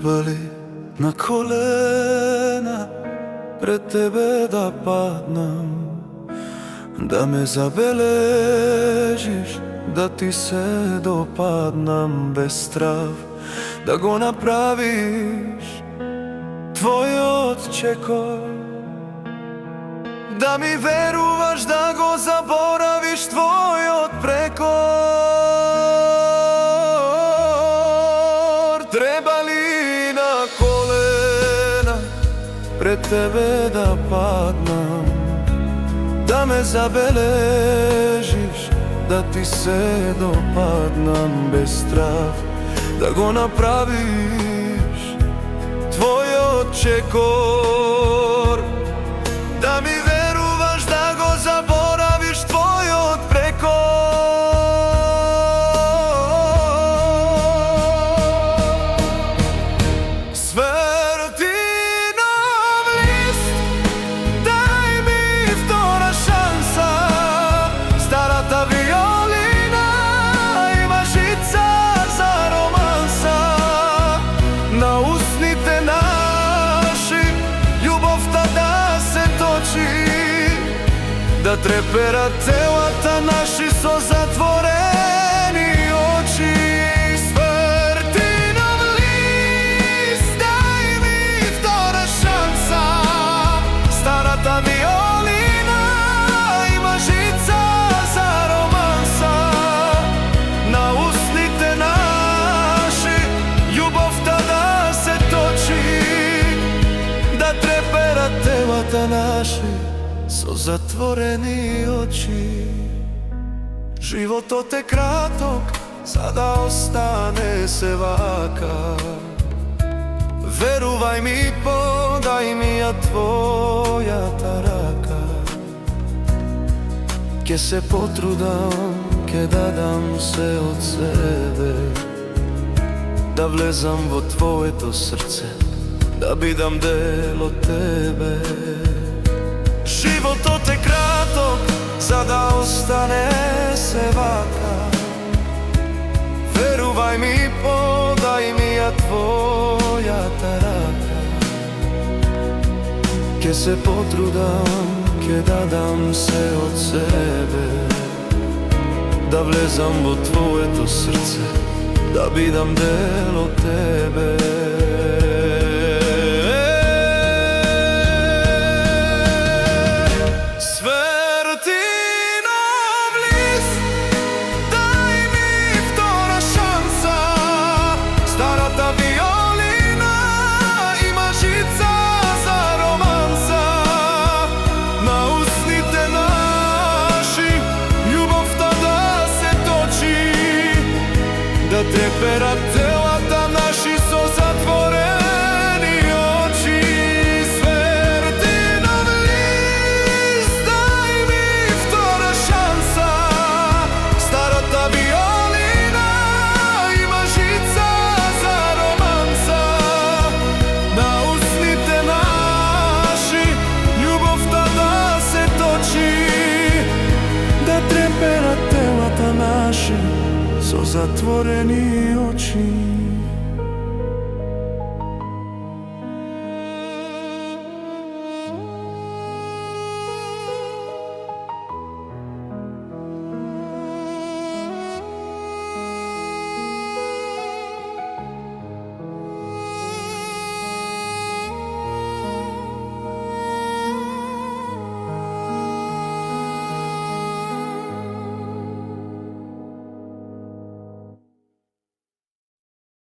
Треба ли на колена пред тебе да паднам, да ме забележиш, да ти се допаднам без страв, да го направиш твојот чекор, да ми веруваш, да го заборавиш твојот прекор. Треба ли на колена пред тебе да паднам, да ме забележиш, да ти се допаднам без страх, да го направиш твојот чекор, да ми веруваш, да го заборавиш твојот прекор. Сврти нов лист, дај ми втора шанса, старата виолина има жица за романса. На устните наши љубовта да се точи, да треперат телата наши со затворени очи. Сврти нов лист, дај ми втора шанса, старата виолина има жица за романса. На устните наши љубовта да се точи, да треперат телата наши со затворени очи. Животот е краток, за да остане се вака. Верувај ми, подај ми ја твојата рака. Ке се потрудам, ке дадам се од себе, да влезам во твоето срце, да бидам дел од тебе. Животот е краток, за да остане се вака. Верувај ми, подај ми ја твојата рака. Ке се потрудам, ке дадам се од себе, да влезам во твоето срце, да бидам дел од тебе. Да треперат телата наши со затворени очи. Сврти нов лист, дај ми втора шанса, старата виолина има жица за романса. На устните наши љубовта да се точи, да треперат телата наши со затворени очи.